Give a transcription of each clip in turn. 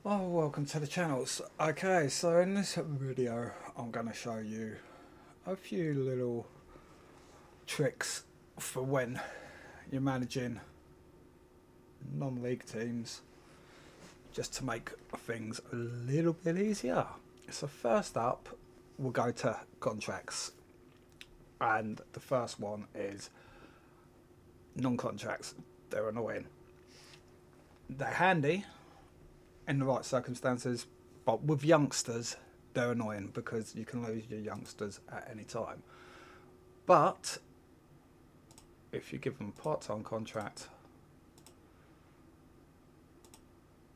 Oh, welcome to the channels. Okay, so in this video, I'm going to show you a few little tricks for when you're managing non-league teams, just to make things a little bit easier. So first up, we'll go to contracts, and the first one is non-contracts. They're annoying. They're handy in the right circumstances, but with youngsters, they're annoying because you can lose your youngsters at any time. But if you give them a part-time contract,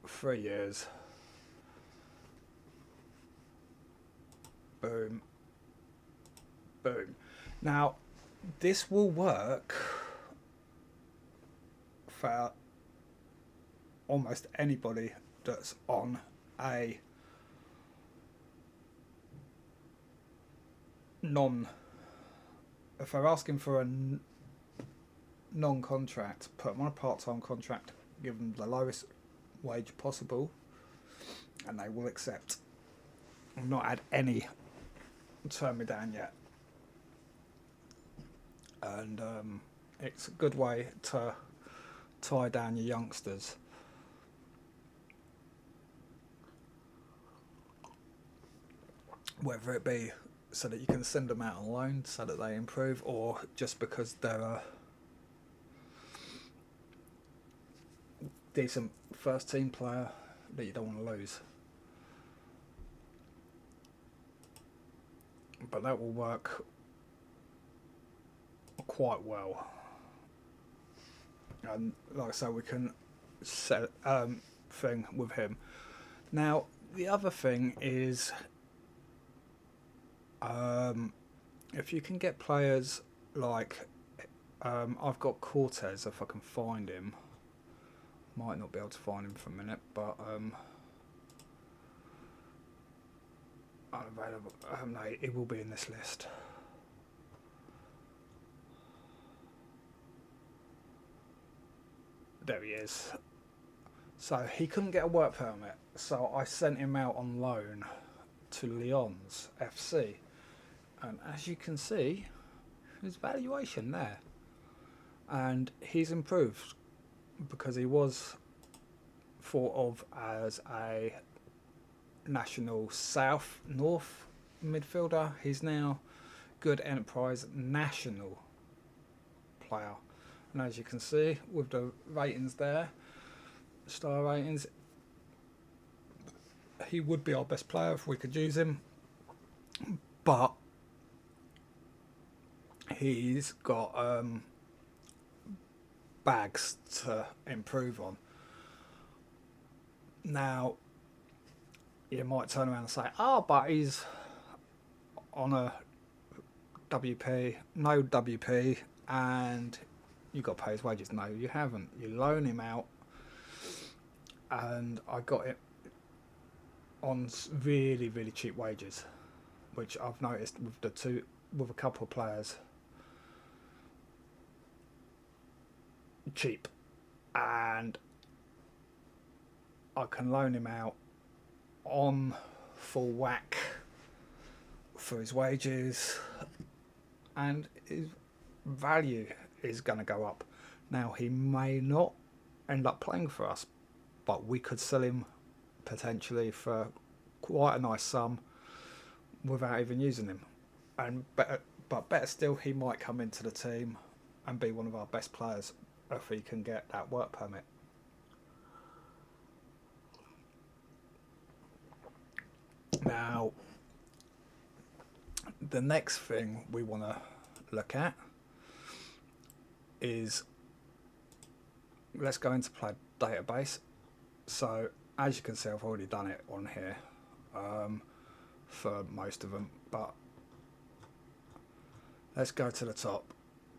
3 years, boom, boom. Now, this will work for almost anybody that's on a non. If they're asking for a non-contract, put them on a part-time contract, give them the lowest wage possible, and they will accept. I've not had any turn me down yet, and it's a good way to tie down your youngsters. Whether it be so that you can send them out on loan so that they improve, or just because they're a decent first team player that you don't want to lose. But that will work quite well. And like I say, we can set thing with him. Now, the other thing is if you can get players like I've got Cortez, if I can find him. Might not be able to find him for a minute, but unavailable. No, it will be in this list. There he is. So he couldn't get a work permit, so I sent him out on loan to Lyons FC, and as you can see, his valuation there, and he's improved because he was thought of as a national south north midfielder. He's now good enterprise national player, and as you can see with the ratings there, star ratings, he would be our best player if we could use him, but he's got bags to improve on. Now, you might turn around and say, oh, but he's on a WP, no WP, and you got to pay his wages. No, you haven't. You loan him out, and I got it on really, really cheap wages, which I've noticed with a couple of players. Cheap, and I can loan him out on full whack for his wages, and his value is going to go up. Now, he may not end up playing for us, but we could sell him potentially for quite a nice sum without even using him. And better still, he might come into the team and be one of our best players if he can get that work permit. Now, the next thing we want to look at is, let's go into play database. So as you can see, I've already done it on here for most of them, but let's go to the top.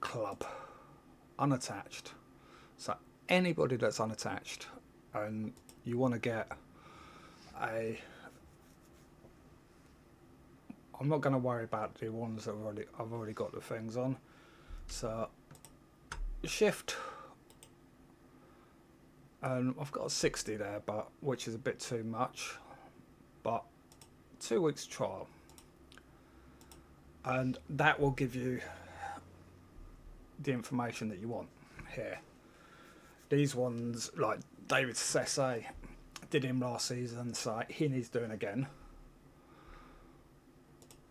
Club, unattached. So anybody that's unattached and you want to get a, I'm not going to worry about the ones that I've already got the things on. So shift I've got a 60 there, but which is a bit too much. But 2 weeks trial, and that will give you the information that you want here. These ones, like David Sesse, did him last season, so he needs doing again.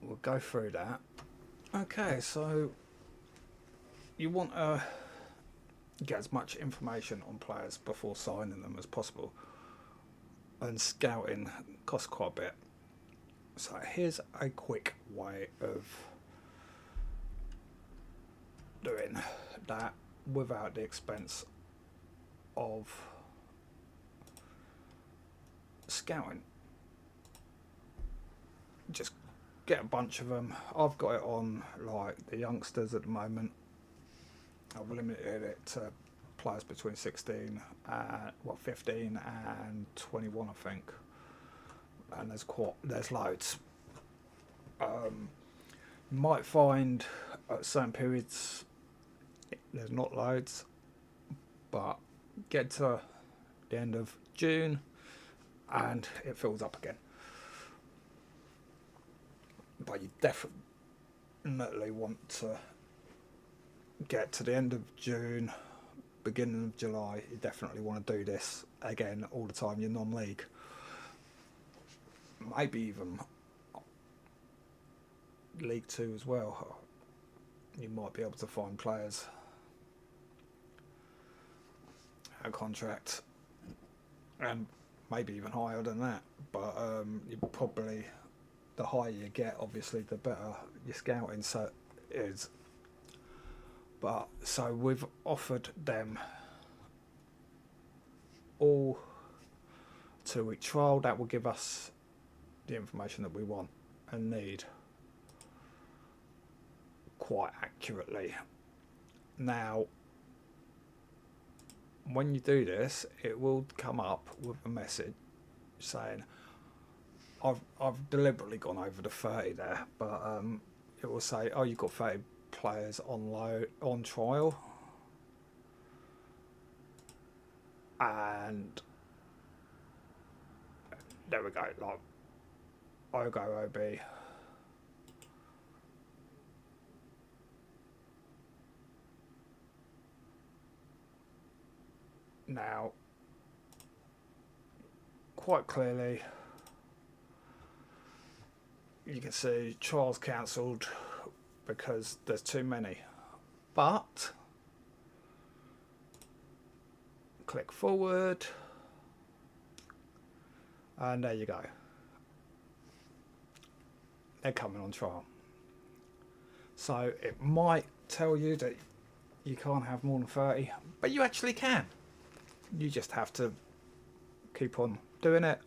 We'll go through that. Okay, so you want to get as much information on players before signing them as possible, and scouting costs quite a bit. So here's a quick way of doing that without the expense of scouting. Just get a bunch of them. I've got it on like the youngsters at the moment. I've limited it to players between 15 and 21, I think. And there's loads. You might find at certain periods there's not loads, but get to the end of June and it fills up again. But you definitely want to get to the end of June, beginning of July. You definitely want to do this again all the time. You're non-league, maybe even League 2 as well. You might be able to find players a contract, and maybe even higher than that. But you probably, the higher you get, obviously, the better your scouting so is. But so we've offered them all 2-week trial. That will give us the information that we want and need quite accurately. Now, when you do this, it will come up with a message saying, I've deliberately gone over the 30 there, but it will say, oh, you've got 30 players on trial, and there we go, like Ogo OB. Now, quite clearly, you can see trials cancelled because there's too many. But click forward, and there you go. They're coming on trial. So it might tell you that you can't have more than 30, but you actually can. You just have to keep on doing it.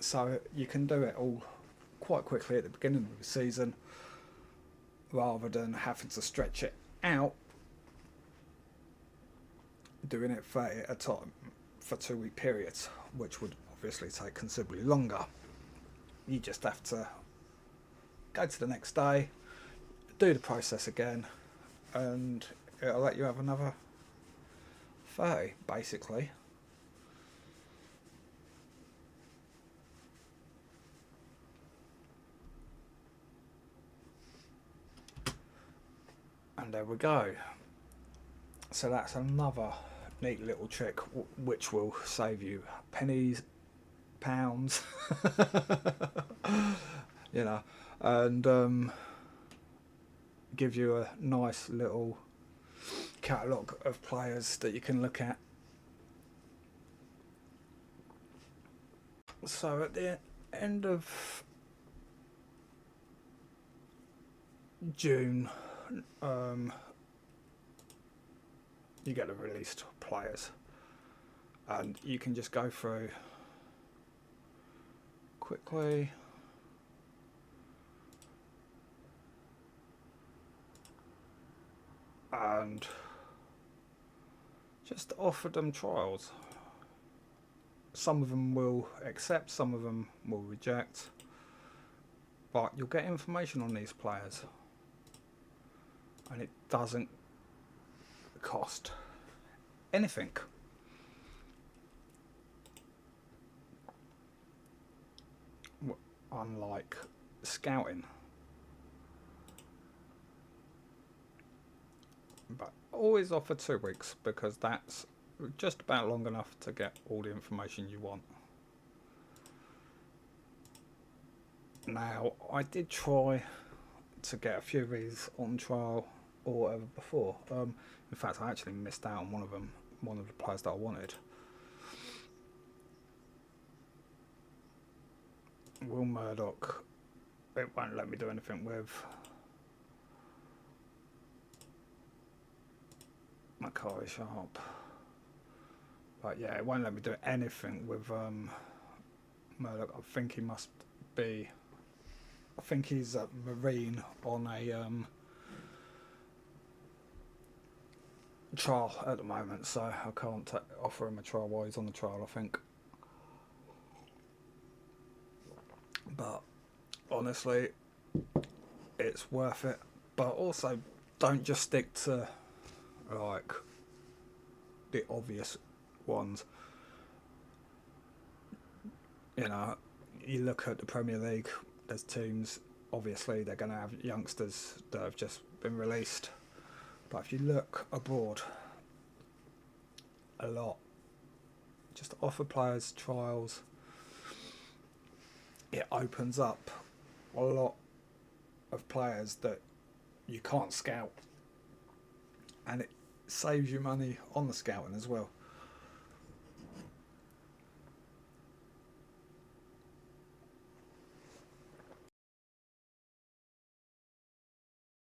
So you can do it all quite quickly at the beginning of the season, rather than having to stretch it out, doing it 30 at a time for 2-week periods, which would obviously take considerably longer. You just have to go to the next day, do the process again, and it'll let you have another 30, basically. And there we go. So that's another neat little trick which will save you pennies, pounds, you know, and give you a nice little catalogue of players that you can look at. So at the end of June, you get the released players, and you can just go through quickly. And just offer them trials. Some of them will accept, some of them will reject, but you'll get information on these players, and it doesn't cost anything. unlike scouting. But always offer 2 weeks, because that's just about long enough to get all the information you want. Now, I did try to get a few of these on trial or whatever before. In fact, I actually missed out on one of them, one of the players that I wanted. Will Murdoch, it won't let me do anything with. Macari Sharp. But yeah, it won't let me do anything with Murdoch. I think he must be. I think he's a Marine on a trial at the moment, so I can't offer him a trial while he's on the trial, I think. But honestly, it's worth it. But also, don't just stick to like the obvious ones. You know, you look at the Premier League, there's teams, obviously they're going to have youngsters that have just been released. But if you look abroad, a lot, just offer players trials. It opens up a lot of players that you can't scout, and it saves you money on the scouting as well.